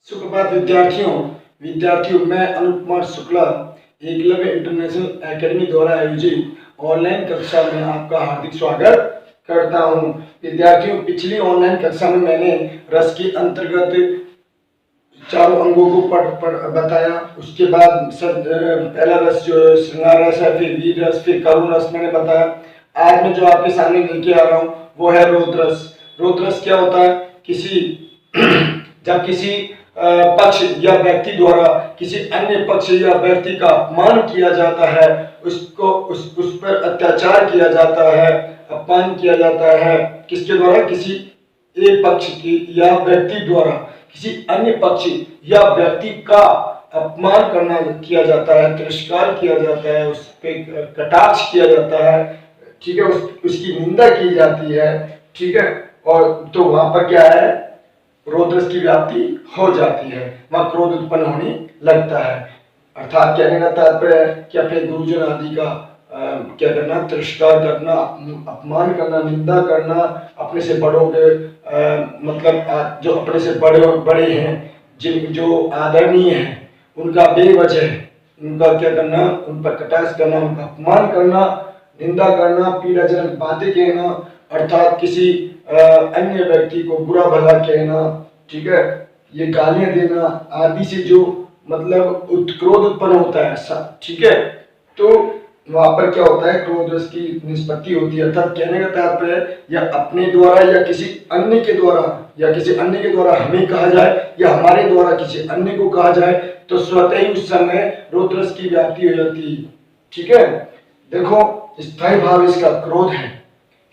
सुप्रभात विद्यार्थियों मैं अनुप कुमार शुक्ला एकलव्य इंटरनेशनल एकेडमी द्वारा आयोजित ऑनलाइन कक्षा में आपका हार्दिक स्वागत करता हूं। विद्यार्थियों, पिछली ऑनलाइन कक्षा में मैंने रस के अंतर्गत चारों अंगों को बताया। उसके बाद पहला रस जो श्रृंगार रस है, फिर वीर रस, फिर करुण रस मैंने बताया। आज मैं जो आपके सामने लेके आ रहा हूँ वो है रोद रस। रोद रस क्या होता है? जब किसी पक्ष या व्यक्ति द्वारा किसी अन्य पक्ष या व्यक्ति का अपमान किया जाता है, उसको उस पर अत्याचार किया जाता है, अपमान किया जाता है। किसके द्वारा? किसी एक पक्ष की या व्यक्ति द्वारा किसी अन्य पक्ष या व्यक्ति का अपमान करना किया जाता है, तिरस्कार किया जाता है, उस पर कटाक्ष किया जाता है, ठीक है, उसकी निंदा की जाती है, ठीक है। और तो वहां पर क्या है? क्रोध रस की व्याप्ति हो जाती है, वहां क्रोध उत्पन्न होने लगता है। अर्थात कहने का तात्पर्य है कि अपने गुरुजन आदि का क्या करना? तिरस्कार करना, अपमान करना, निंदा करना, अपने से बड़ों के मतलब जो अपने से बड़े हैं, जिन जो आदरणीय हैं, उनका बेवजह उनका क्या करना? उन पर कटाक्ष करना, उनका अपमान करना, निंदा करना, पीड़ाजनक बातें कहना, अर्थात किसी अन्य व्यक्ति को बुरा भला कहना, ठीक है, ये गालियां देना आदि से जो मतलब क्रोध उत्पन्न होता है, ठीक है। तो वहां पर क्या होता है? क्रोध रस की निष्पत्ति होती है। अर्थात कहने का तात्पर्य या अपने द्वारा या किसी अन्य के द्वारा हमें कहा जाए या हमारे द्वारा किसी अन्य को कहा जाए तो स्वतः ही उस समय रोद रस की व्याप्ति हो जाती है, ठीक है। देखो, स्थायी भाव इसका क्रोध है।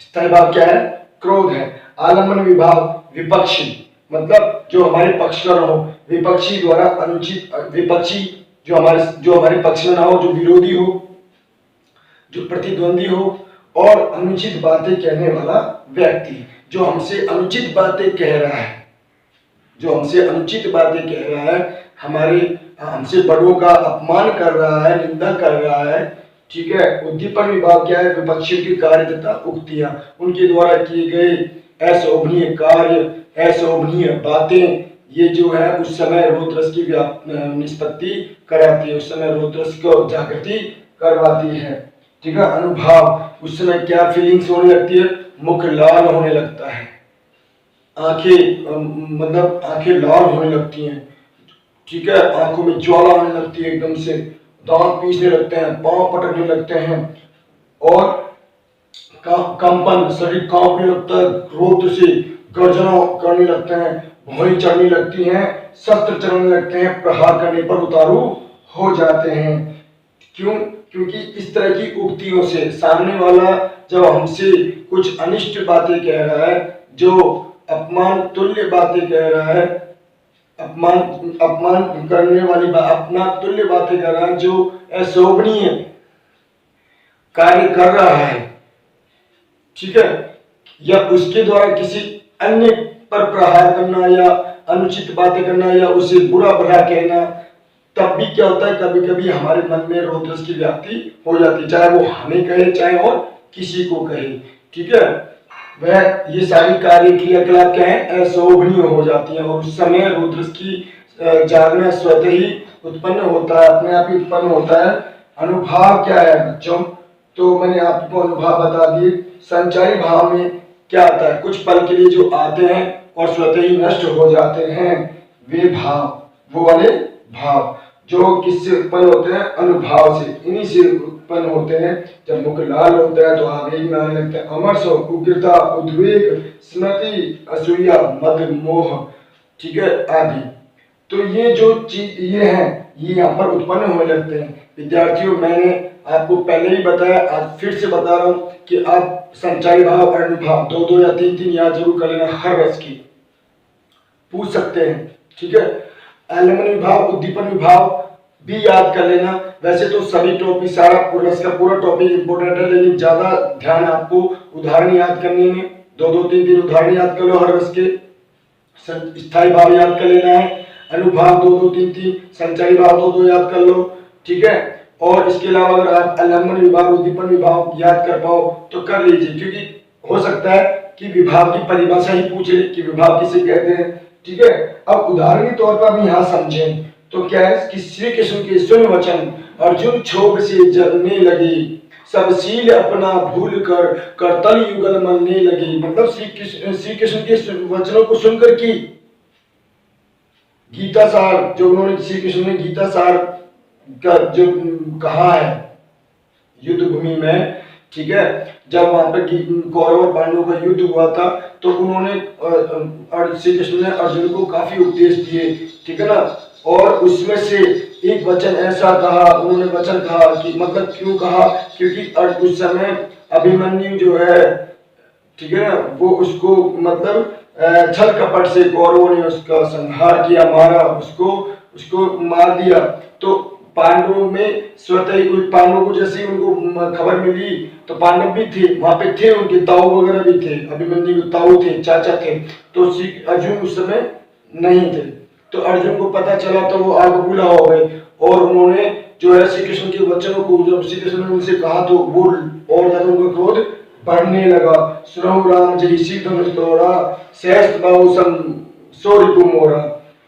स्थायी भाव क्या है? क्रोध है। आलम्बन विभाव विपक्षी, मतलब जो हमारे पक्षकर हो, विपक्षी द्वारा अनुचित, विपक्षी जो हमारे पक्ष में ना हो, जो विरोधी हो, जो प्रतिद्वंदी हो, और अनुचित बातें कहने वाला व्यक्ति जो हमसे अनुचित बातें कह रहा है, हमसे बड़ों का अपमान कर रहा है, निंदा कर रहा है, ठीक है। उद्दीपन विभाव क्या है? विपक्षियों के कार्य तथा उक्तियां, उनके द्वारा किए गए अशोभनीय कार्य, अशोभनीय बातें, ये जो है उस समय रोद रस की निष्पत्ति कराती है, उस समय रोद रस को जागृति करवाती है, ठीक है। अनुभाव, उस समय क्या फीलिंग्स होने लगती है? मुख लाल होने लगता है, आंखें लाल होने लगती हैं, ठीक है, आंखों में ज्वाला आने लगती है, एकदम से दांत पीसने लगते हैं, पांव पटकने लगते हैं, और कंपन, शरीर कांपने लगता है, क्रोध से गर्जना करने लगते हैं, भौहें चढ़ने लगती हैं, शस्त्र चलने लगते हैं, प्रहार करने पर उतारू हो जाते हैं। क्यों? क्योंकि इस तरह की उक्तियों से सामने वाला जब हमसे कुछ अनिष्ट बातें कह रहा है, जो अपमान तुल्य बातें कह रहा है, अपमान करने वाली अपना तुल्य बातें कर रहा है, जो अशोभनीय कार्य कर रहा है, ठीक है, या उसके द्वारा किसी अन्य पर प्रहार करना या अनुचित बातें करना या उसे बुरा भला कहना, तब भी क्या होता है? कभी कभी हमारे मन में रोद रस की व्याप्ति हो जाती है, चाहे वो हमें कहे, चाहे और किसी को कहे, ठीक है। वह ये सारी कार्य क्रियाकलाप क्या है? अशोभनीय हो जाती है, और उस समय रोद रस की जागरण स्वतः ही उत्पन्न होता है, अपने आप ही उत्पन्न होता है। अनुभाव क्या है बच्चों? तो मैंने आपको अनुभाव बता दिए। संचारी भाव में क्या आता है? कुछ पल के लिए जो आते हैं और स्वतः ही नष्ट हो जाते हैं, वे भाव, वो वाले भाव जो किससे उत्पन्न होते हैं? अनुभाव से, इन्हीं से उत्पन्न होते हैं। जब मुख लाल होता है तो आवेग में आने लगता है, अमरस, उग्रता, उद्वेग, स्मृति, असूया, मद, मोह, ठीक है, आदि। तो ये जो चीज ये हैं, ये यहाँ पर उत्पन्न होने लगते हैं। विद्यार्थियों, मैंने आपको पहले ही बताया, आज फिर से बता रहा हूँ कि आप संचारी भाव और अनुभाव दो या तीन याद जरूर कर लेना, हर रस की पूछ सकते हैं, ठीक है। आलम्बन विभाव, उद्दीपन विभाव भी याद कर लेना। वैसे तो सभी टॉपिक, सारा रस का पूरा टॉपिक इंपोर्टेंट है, लेकिन ज्यादा ध्यान आपको उदाहरण याद करने में, दो तीन उदाहरण याद कर लो हर रस के। स्थायी भाव याद कर लेना है, अनुभाव दो तीन, संचारी भाव दो याद कर लो, ठीक है। और इसके अलावा अगर आप आलम्बन विभाव, उद्दीपन विभाव याद कर पाओ तो कर लीजिए, क्योंकि हो सकता है कि विभाव की परिभाषा ही पूछ ले कि विभाव किसे कहते हैं, ठीक है। अब उदाहरण के तौर पर हम यहाँ समझें तो क्या है कि श्री कृष्ण के सुन वचन अर्जुन क्षोभ से जलने लगी, सब शील अपना भूल कर करतल युगल मलने लगी। मतलब श्री कृष्ण के वचनों को सुनकर की गीता सार जो उन्होंने श्री कृष्ण ने गीता सार का जो कहा है युद्ध भूमि में, ठीक है, जब वहां पर कौरव और पांडवों का युद्ध हुआ था तो उन्होंने श्री कृष्ण ने अर्जुन को काफी उपदेश दिए, ठीक है ना। और उसमें से एक वचन ऐसा कहा, उन्होंने वचन कहा कि मतलब क्यों कहा, क्योंकि उस समय अभिमन्यु जो है, ठीक है ना, वो उसको मतलब छल कपट से कौरवों ने उसका संहार किया, मारा, उसको मार दिया। तो पांडवों में स्वतः ही पांडवों को जैसे उनको खबर मिली तो पांडव भी थे वहां पे, थे उनके ताऊ वगैरह भी थे, अभिमन्यु के ताऊ थे, चाचा थे। तो अर्जुन उस समय नहीं थे, तो अर्जुन को पता चला तो वो आग बबूला हो गए और उन्होंने जो है श्री कृष्ण के वचनों को जब श्री कृष्ण ने उनसे कहा तो वो और ज्यादा उनका क्रोध बढ़ने लगा। सुनो राम जय श्री धनुष तोड़ा, सहस्त्र बाहु सम सौ रिपु मोरा,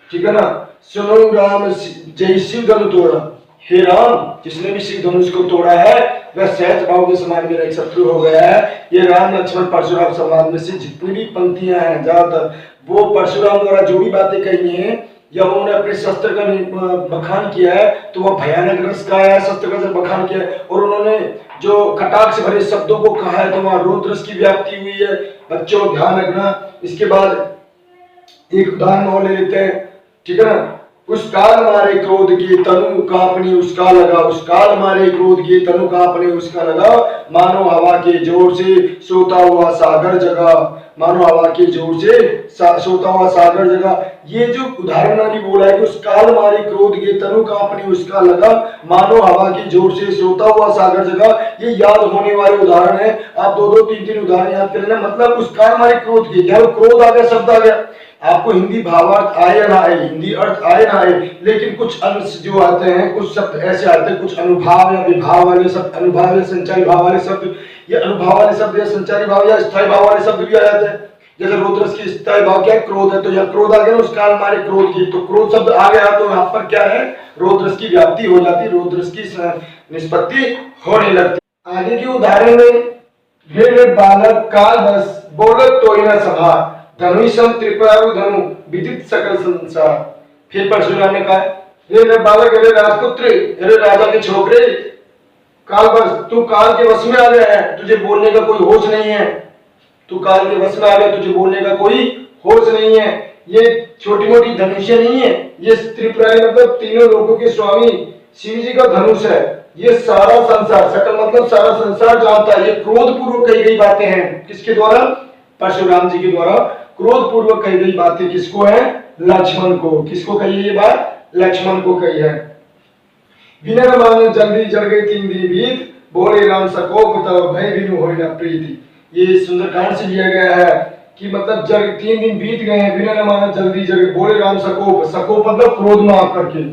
ठीक है ना। सुनो राम जय श्री धनुष तोड़ा, हे राम जिसने भी श्री धनुष को तोड़ा है वह सहस्त्र बाहु के समान मेरा एक शत्रु हो गया है। ये राम लक्ष्मण परशुराम संवाद में से जितनी भी पंक्तियां हैं ज्यादातर वो परशुराम द्वारा जो भी बातें कही हैं या उन्होंने अपने शस्त्र का बखान किया है तो वह भयानक रस का है, शस्त्र का जब बखान किया है और उन्होंने जो कटाक्ष भरे शब्दों को कहा है तो वहां रौद्र रस की व्याप्ति हुई है। बच्चों ध्यान रखना। इसके बाद एक उदाहरण और ले लेते हैं, ठीक है ना। उस काल मारे क्रोध की तनु कांपनी उसका लगा, उस काल मारे क्रोध की तनु कांपनी उसका लगा, मानो हवा के जोर से सोता हुआ सागर जगा, मानो हवा के जोर से सोता हुआ सागर जगा। ये जो उदाहरण मैंने बोला है कि उस काल मारे क्रोध के तनु कांपनी उसका लगा, मानो हवा के जोर से सोता हुआ सागर जगा, ये याद होने वाले उदाहरण है। आप दो तीन उदाहरण याद कर लेना। मतलब उस काल मारे क्रोध के, क्या क्रोध आ गया, शब्द आ गया, आपको हिंदी भावार्थ आए ना आए, हिंदी अर्थ आए ना आए, लेकिन कुछ अंश जो आते हैं, कुछ शब्द ऐसे आते हैं, कुछ अनुभाव या विभाव वाले शब्द, अनुभाव या संचारी भाव वाले शब्द, या अनुभाव वाले शब्द या संचारी भाव या स्थायी भाव वाले शब्द भी आ जाते हैं। जैसे रौद्रस की स्थायी भाव क्या है, क्रोध है, तो यहाँ क्रोध आ गया, उस काल मारे क्रोध की, तो क्रोध शब्द आ गया तो यहाँ पर क्या है, रौद्रस की व्याप्ति हो जाती, रौद्रस की निष्पत्ति होने लगती। आगे के उदाहरण में भेड़ बालक काल बस बोलत तो न सभा, धनुषम त्रिपुरारु धनु विदित सकल संसार। फिर परशुराम ने कहा, हे बालक, अरे राजपुत्र, अरे राजा के छोकरे, काल बस तू काल के वश में आ गया है, तुझे बोलने का कोई होश नहीं है, तू काल के वश में आ गया, तुझे बोलने का कोई होश नहीं है। ये छोटी मोटी धनुष्य नहीं है, ये त्रिपुरारी मतलब तीनों लोगों के स्वामी शिव जी का धनुष है। ये सारा संसार, सकल मतलब सारा संसार जानता है। ये क्रोध पूर्वक कही गई बातें हैं, किसके द्वारा, परशुराम जी के द्वारा क्रोध पूर्वक कही गई बातें किसको है, लक्ष्मण को। किसको कही ये बात, लक्ष्मण को कही है। बिना मांगे जल्दी जल गई 3 दिन बीत, बोले राम सकोप तब भय बिनु होई न प्रीति। ये सुंदरकांड से लिया गया है कि मतलब जल 3 दिन बीत गए हैं, बिना मांगे जल्दी जल गई, बोले राम सकोप, सकोप मतलब क्रोध में आकर के,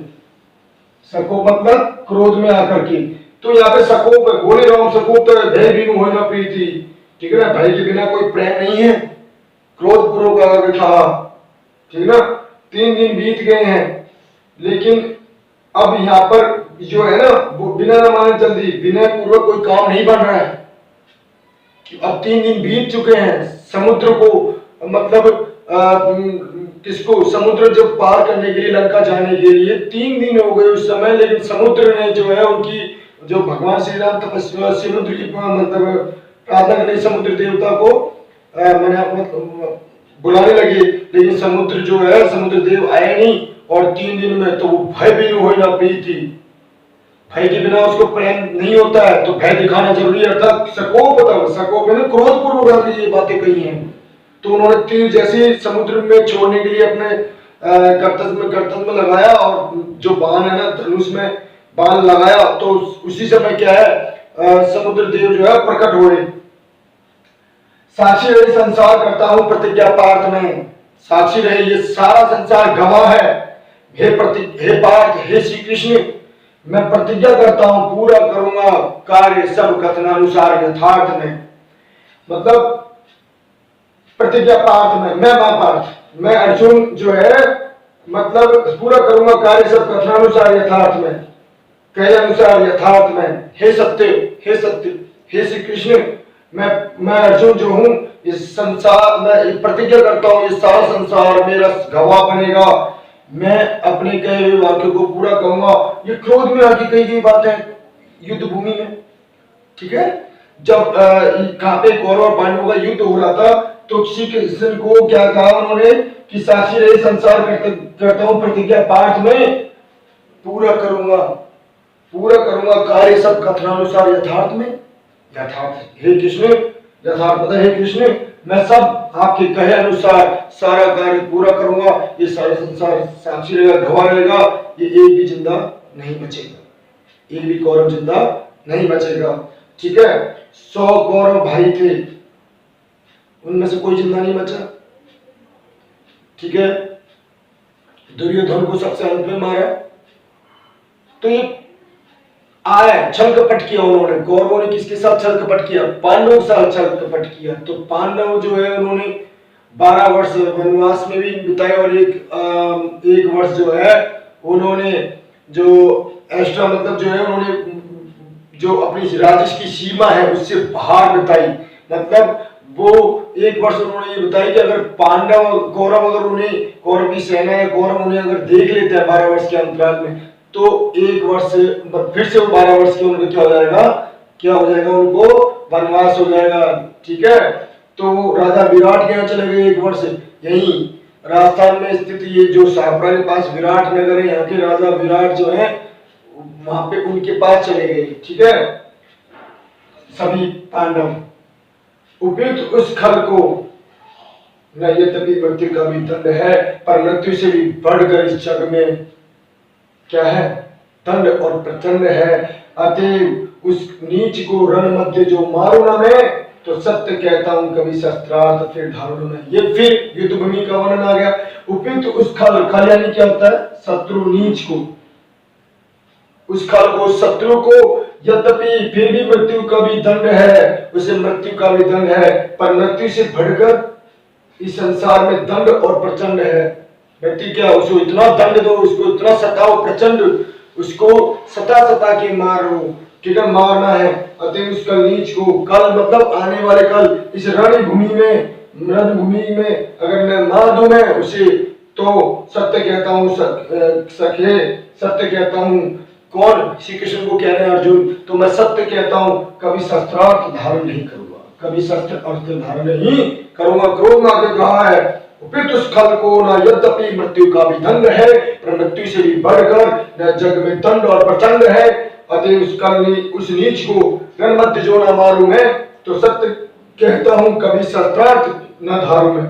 सकोप मतलब क्रोध में आकर के, तो यहाँ पे सकोप है, बोले राम सकोप तब भय बिनु होई न प्रीति, ठीक है ना। भय के बिना कोई प्रेम नहीं है, क्रोध पूर्वक कहा, ठीक है ना। 3 दिन बीत गए हैं, लेकिन अब यहाँ पर जो है ना, वो बिना न माने जल्दी, विनय पूर्वक कोई काम नहीं बन रहा है। अब 3 दिन बीत चुके हैं, समुद्र को मतलब किसको, समुद्र जब पार करने के लिए, लंका जाने के लिए 3 दिन हो गए उस समय, लेकिन समुद्र ने जो है उनकी, जो भगवान श्री राम तपस्या समुद्र की मतलब प्रार्थना करने समुद्र देवता को बुलाने लगे, लेकिन समुद्र जो है, समुद्र देव आए नहीं, और 3 दिन में तो वो भय बिनु होई न प्रीति, भय के बिना उसको प्रेम नहीं होता है, तो भय दिखाना जरूरी है। अर्थात सकोप, सकोप ने क्रोध पूर्वक ये बातें कही हैं। तो उन्होंने तीर जैसे समुद्र में छोड़ने के लिए अपने कर्तव्य में लगाया, और जो बाण है ना, धनुष में बाण लगाया, तो उसी समय क्या है, समुद्र देव जो है प्रकट हुए। साक्षी रहे संसार करता हूं प्रतिज्ञा पार्थ में, साक्षी रहे ये सारा संसार गवाह है, हे पार्थ, हे श्री कृष्ण, मैं प्रतिज्ञा करता हूं पूरा करूंगा कार्य सब कथनानुसार यथार्थ में। मतलब प्रतिज्ञा पार्थ में, मैं महापार्थ, मैं अर्जुन जो है मतलब पूरा करूंगा कार्य सब कथनानुसार यथार्थ में, कहे अनुसार यथार्थ में। हे सत्य, हे सत्य, हे श्री कृष्ण, मैं अर्जुन जो हूँ इस संसार में प्रतिज्ञा करता हूँ, ये सारा संसार मेरा गवाह बनेगा। मैं अपने कहे हुए वाक्य को पूरा करूंगा। ये क्रोध में आके कही गई बात है युद्ध भूमि में, ठीक है। जब कहाँ पे कौरव और पांडवों का युद्ध हो रहा था तो श्री कृष्ण को क्या कहा उन्होंने कि साक्षी रहे संसार करता हूँ प्रतिज्ञा पाठ में पूरा करूंगा, पूरा करूंगा कार्य सब कथनानुसार यथार्थ में। यथार्थ हे कृष्ण, यथार्थ मतलब हे कृष्ण, मैं सब आपके कहे अनुसार सारा कार्य पूरा करूंगा। ये सारा संसार साक्षी रहेगा, गवाह रहेगा, ये एक भी जिंदा नहीं बचेगा, एक भी कौरव जिंदा नहीं बचेगा, ठीक है। 100 कौरव भाई थे, उनमें से कोई जिंदा नहीं बचा, ठीक है। दुर्योधन को सबसे अंत में मारा। तो ये आए छल कपट किया उन्होंने, कौरवों ने किसके साथ छल कपट किया? पांडवों के साथ छल कपट किया। तो पांडव जो है उन्होंने 12 वर्ष वनवास में भी बिताए और एक वर्ष जो है उन्होंने जो एक्स्ट्रा मतलब जो है उन्होंने जो अपनी राजस्व की सीमा है उससे बाहर बिताई। मतलब वो एक वर्ष उन्होंने ये बताया कि अगर पांडव कौरव अगर उन्हें कौरव की सेना है कौरव उन्हें अगर देख लेते हैं 12 वर्ष के अंतराल में तो एक वर्ष फिर से वो 12 वर्ष के उनको क्या हो जाएगा उनको वनवास हो जाएगा, ठीक है। तो राजा विराट के यहाँ चले गए एक वर्ष, यही राजस्थान में स्थित ये जो शाहपुरा के पास विराट नगर है, यहाँ के राजा विराट जो है वहां पे उनके पास चले गए, ठीक है, सभी पांडव। उपयुक्त उस खल को न यद्यपि मृत्यु का भी दंड है पर मृत्यु से भी बढ़कर इस जग में क्या है दंड और प्रचंड है। अतएव उस नीच को रण मध्य जो मारू न मैं तो सत्य कहता हूं कभी शस्त्रार्थ फिर धारण में। ये फिर युद्ध भूमि का वर्णन आ गया। उपयुक्त उस खल यानी क्या होता है? शत्रु नीच को, उस खल को शत्रु को यद्यपि फिर भी मृत्यु का भी दंड है, उसे मृत्यु का भी दंड है पर मृत्यु से बढ़कर इस संसार में दंड और प्रचंड है। व्यक्ति क्या उसको इतना दंड दो, उसको इतना सताओ प्रचंड, उसको सता के मारो, ठीक है, मारना है। अतः उस कल नीच को, कल मतलब आने वाले कल, इस रणभूमि में अगर मैं मार दूं मैं उसे तो सत्य कहता हूं सखे सत्य कहता हूं। कौन? श्री कृष्ण को कह रहे हैं अर्जुन, तो मैं सत्य कहता हूं कभी शस्त्रार्थ धारण नहीं करूंगा, कभी शस्त्र अर्थ धारण नहीं करूंगा। क्रोध में आगे कहा है उपयुक्त उस खल को न यद्यपि मृत्यु का भी दंड है पर मृत्यु से भी बढ़कर न जग में दंड और प्रचंड है। अतः उस नीच को रण मध्य जो न मारू मैं तो सत्य कहता हूं कभी शस्त्रार्थ न धारू मैं,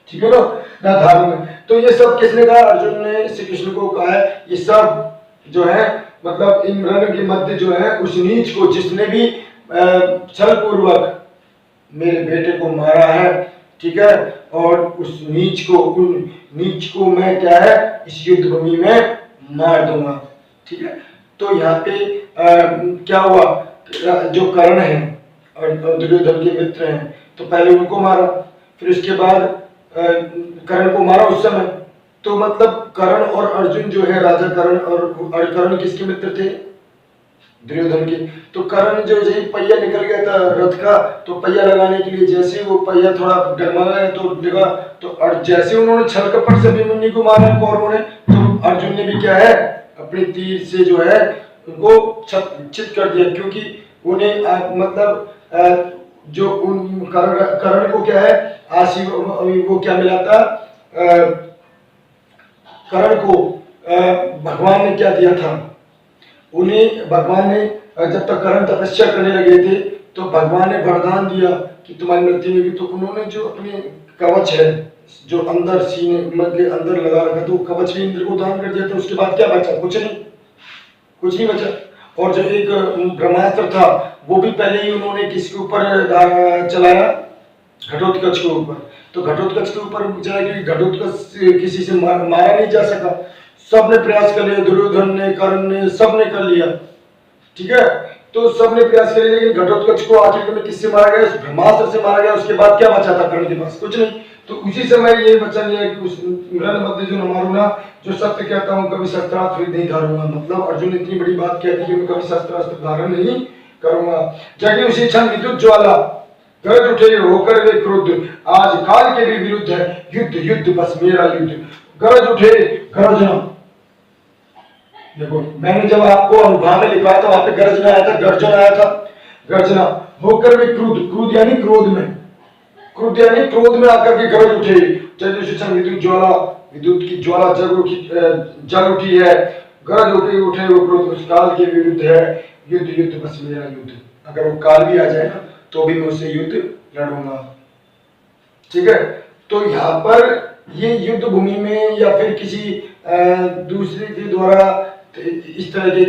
ठीक है ना, न धारू मैं। तो ये सब किसने कहा? अर्जुन ने श्री कृष्ण को कहा है। ये सब जो है मतलब इन रण के मध्य जो है उस नीच को जिसने भी छल पूर्वक मेरे बेटे को मारा है, ठीक है, और उस नीच को मैं क्या है इस युद्ध भूमि में मार दूंगा, ठीक है। तो यहाँ पे क्या हुआ? जो कर्ण है और दुर्योधन के मित्र हैं तो पहले उनको मारा, फिर उसके बाद कर्ण को मारा उस समय। तो मतलब कर्ण और अर्जुन जो है राजा कर्ण और कर्ण किसके मित्र थे? दुर्योधन के। तो कर्ण जो पहिया निकल गया था रथ का, तो पहिया लगाने के लिए जैसे वो पहिया थोड़ा डगमगाया तो लगा, तो जैसे उन्होंने छल कपट से अभिमन्यु को मारा कौरवों ने, तो अर्जुन ने भी क्या है अपने तीर से जो है उनको चित कर दिया, क्योंकि उन्हें मतलब जो उन कर्ण को क्या है वो क्या मिला था? कर्ण को भगवान ने क्या दिया था? उन्हें भगवान ने जब तक कर्ण तपस्या करने लगे थे तो भगवान ने वरदान दिया कि तुम्हारी मृत्यु नहीं होगी। तो उन्होंने जो अपने कवच है जो अंदर सीने के अंदर लगा रखा था वो कवच भी इंद्र को दान कर दिया था। उसके बाद क्या बचा? कुछ नहीं बचा। और जो एक ब्रह्मास्त्र था वो भी पहले ही उन्होंने किसके ऊपर चलाया? घटोत्कच के ऊपर। तो घटोत्कच के ऊपर क्योंकि घटोत्कच किसी से मारा नहीं जा सका, सबने प्रयास कर लिया, दुर्योधन ने, कर्ण ने, सबने कर लिया, ठीक है। तो सबने प्रयास किया, लेकिन घटोत्कच को आखिर में किससे मारा गया? ब्रह्मास्त्र से मारा गया। उसके बाद क्या बचा था कर्ण के पास? कुछ नहीं। तो उसी समय ये वचन है कि उस रण मध्य जो न मारूंगा, जो सत्य कहता हूँ कभी शस्त्रास्त्र फिर नहीं धारूंगा। मतलब अर्जुन ने इतनी बड़ी बात कह दी कि मैं कभी शस्त्रास्त्र धारण नहीं करूंगा। जगे उसी क्षण विद्युत ज्वाला, गरज उठे होकर वे क्रुद्ध, आज काल के भी विरुद्ध है युद्ध, युद्ध बस मेरा युद्ध। गरज उठे, गर्जना। देखो मैंने जब आपको अनुभाव में लिखवाया था वहां पे गर्जना आया था, गर्जन आया था, गर्जना होकर वे क्रुद्ध, क्रोध यानी क्रोध में, क्रोध यानी क्रोध में आकर के गरज उठे। जय विद्युत ज्वाला, विद्युत की ज्वाला जल उठी है, गरज होकर उठे वो क्रोध उस काल के विरुद्ध है, युद्ध, युद्ध बस मेरा युद्ध। अगर वो काल भी आ जाए ना तो भी मैं उससे युद्ध लड़ूंगा। ठीक है, तो यहाँ पर ये युद्ध भूमि में या फिर किसी दूसरे के द्वारा इस तरह के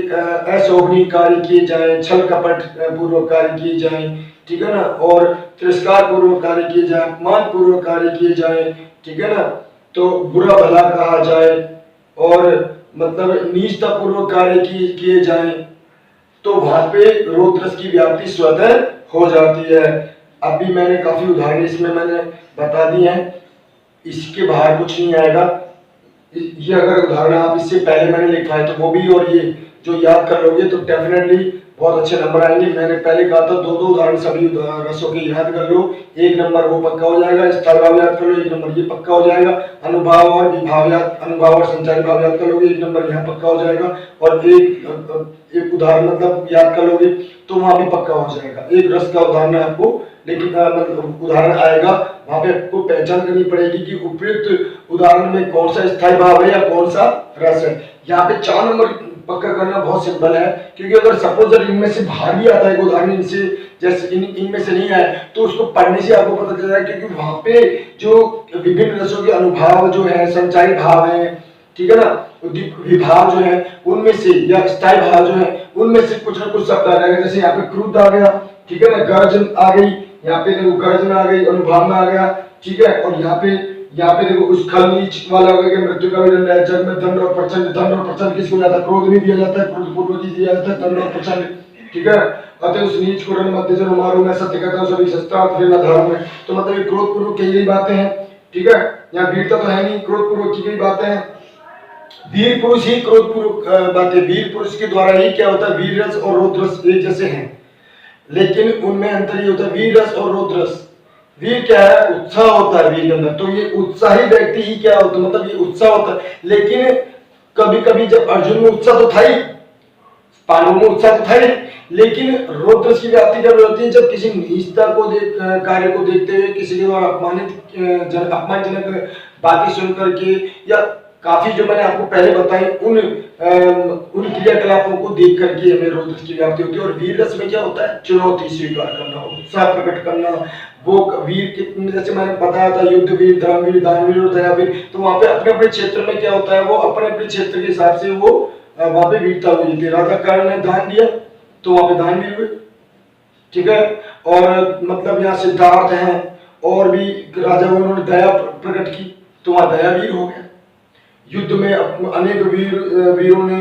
अशोभनीय कार्य किए जाए, छल कपट पूर्वक कार्य किए जाए, ठीक है ना, और तिरस्कार पूर्वक कार्य किए जाए, अपमान पूर्वक कार्य किए जाए, ठीक है ना, तो बुरा भला कहा जाए और मतलब नीचता पूर्वक कार्य किए जाए, तो वहां पे रोग रस की व्याप्ति स्वतः हो जाती है। अभी मैंने काफी उदाहरण इसमें मैंने बता दी हैं, इसके बाहर कुछ नहीं आएगा। ये अगर उदाहरण आप इससे पहले मैंने लिखवाए तो वो भी और ये जो याद कर लोगे तो डेफिनेटली बहुत अच्छे नंबर आएंगे। मैंने पहले कहा था दो उदाहरण सभी रसों के याद कर लो, 1 नंबर वो पक्का हो जाएगा। स्थल भाव याद कर लो, 1 नंबर ये पक्का हो जाएगा। अनुभाव और विभाव याद, अनुभाव और संचारी भाव याद कर लोगे, 1 नंबर यहाँ पक्का हो जाएगा। और एक उदाहरण मतलब याद कर लोगे तो वहां भी पक्का हो जाएगा। एक रस का उदाहरण आपको लेकिन मतलब उदाहरण आएगा, वहां पे आपको पहचान करनी पड़ेगी कि उपयुक्त उदाहरण में कौन सा स्थायी भाव है या कौन सा रस है। यहाँ पे 4 नंबर पक्का करना बहुत सिंपल है, क्योंकि अगर सपोज इनमें से बाहर भी आता है उदाहरण, इनसे जैसे इनमें से नहीं आए तो उसको पढ़ने से आपको पता चल जाएगा, क्योंकि वहां पे जो विभिन्न रसों के अनुभाव जो है, संचारी भाव है, ठीक है ना, विभाव जो है उनमें से या स्थायी भाव जो है उनमें से कुछ ना कुछ शब्द आ जाएगा। जैसे यहाँ पे क्रुद्ध आ गया, ठीक है ना, गर्जन आ गई, यहाँ पे देखो गर्जन आ गई, अनुभाव में आ गया, ठीक है। और यहाँ पे देखो उस खल नीच वाला हो गया, मृत्यु का भी दंड है, जग में दंड और प्रचंड। दंड और प्रचंड किसको जाता है? क्रोध में दिया जाता है, क्रोध पूर्वक दिया जाता है दंड और प्रचंड, ठीक है। अतः उस नीच को रण मध्य जन मारूं मैं, सत्य कहता हूं सभी शस्त्रास्त्र फिर न धारूं मैं। तो मतलब ये क्रोध पूर्वक की गई बातें हैं, ठीक है। यहाँ वीरता तो है नहीं, क्रोध पूर्वक की गई बातें हैं। वीर पुरुष ही क्रोध पूर्वक बातें, वीर पुरुष के द्वारा ही क्या होता है? वीर रस और रौद्र रस एक जैसे हैं, लेकिन उनमें अंतर ये होता है वीर रस और रौद्र रस। वीर क्या है? उत्साह होता है वीर के अंदर, तो ये उत्साही व्यक्ति ही क्या होता है? मतलब ये उत्साह होता है। लेकिन कभी कभी जब अर्जुन में उत्साह तो था ही, पांडवों में उत्साह तो था ही, लेकिन रौद्र रस की व्याप्ति कब होती है? जब किसी नीचता को कार्य को देखते हुए, किसी के द्वारा अपमानजनक बातें सुन करके, या काफी जो मैंने आपको पहले बताई उन क्रियाकलापों को देख करके हमें रौद्र रस की व्याप्ति होती है। और वीर रस में क्या होता है? चुनौती स्वीकार करना, उत्साह प्रकट करना। वो वीर के जैसे मैंने बताया था, युद्ध वीर, धर्मवीर, दानवीर और दयावीर, तो वहां पे अपने अपने क्षेत्र में क्या होता है? वो अपने अपने क्षेत्र के हिसाब से वो वहां पे वीरता हुई थी। राजा कर्ण ने दान दिया तो वहां पे दानवीर हुए, ठीक है। और मतलब यहाँ सिद्धार्थ हैं और भी राजा, उन्होंने दया प्रकट की तो वहां दयावीर हो गया। युद्ध में अनेक वीरों ने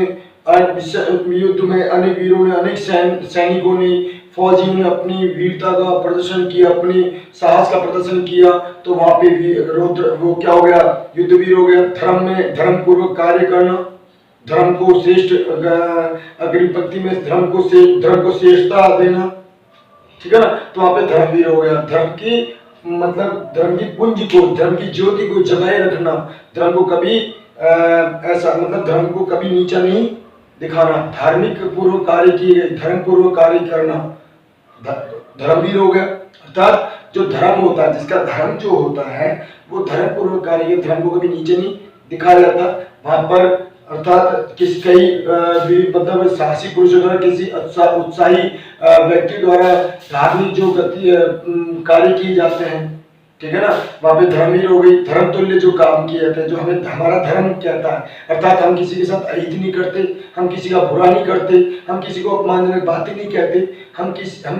युद्ध में अनेक वीरों ने, अनेक सैनिकों ने, फौजियों ने अपनी वीरता का प्रदर्शन किया, अपनी साहस का प्रदर्शन किया, तो वहां पे वो क्या हो गया? युद्धवीर हो गया। धर्म में धर्म पूर्वक कार्य करना, धर्म को श्रेष्ठ, अग्रिम पंक्ति में धर्म को श्रेष्ठता देना, ठीक है ना, तो वहां पे धर्मवीर हो गया। धर्म की मतलब धर्म की पुंज को, धर्म की ज्योति को जगाए रखना, धर्म को कभी ऐसा मतलब धर्म को कभी नीचा नहीं दिखाना, धार्मिक पूर्वक कार्य किए, धर्म पूर्वक कार्य करना, धर्मवीर हो गया। अर्थात जो धर्म होता है, जिसका धर्म जो होता है वो धर्म पूर्वक कार्य, धर्म को कभी नीचे नहीं दिखाया जाता वहां पर। अर्थात कई मतलब साहसी पुरुषों द्वारा, किसी उत्साही व्यक्ति द्वारा धार्मिक जो कार्य किए जाते हैं, ठीक है ना, वहां पे धर्मवीर हो गई। धर्म तुल्य जो काम किए जाते हैं, जो हमें हमारा धर्म कहता है, अर्थात हम किसी के साथ अहित नहीं करते, हम किसी का बुरा नहीं करते, हम किसी को अपमानजनक बातें नहीं कहते, हम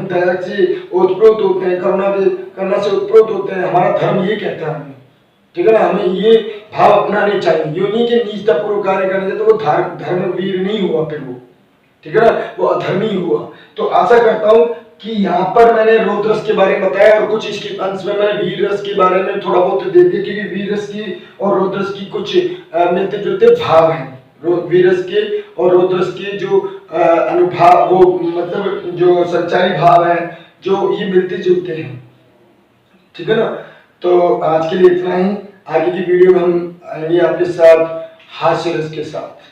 दया से ओतप्रोत होते हैं, करुणा से ओतप्रोत होते हैं। हमारा धर्म ये कहता है हमें, ठीक है ना, हमें ये भाव अपनाने चाहिए। यूं नहीं कि नीचता पूर्वक कार्य करने से तो वो धर्मवीर नहीं हुआ फिर वो, ठीक है ना, वो अधर्मी हुआ। तो आशा करता हूँ कि यहाँ पर मैंने रौद्र रस के बारे में बताया और कुछ इसके अंश में मैंने वीर रस के बारे में थोड़ा बहुत दे दिया, क्योंकि वीर रस की और रौद्र रस की कुछ मिलते जुलते भाव हैं। वीर रस के और रौद्र रस के जो अनुभाव, वो मतलब जो संचारी भाव है, जो ये मिलते जुलते हैं, ठीक है ना। तो आज के लिए इतना ही। आगे की वीडियो में हम आएंगे आपके साथ हास्य रस के साथ।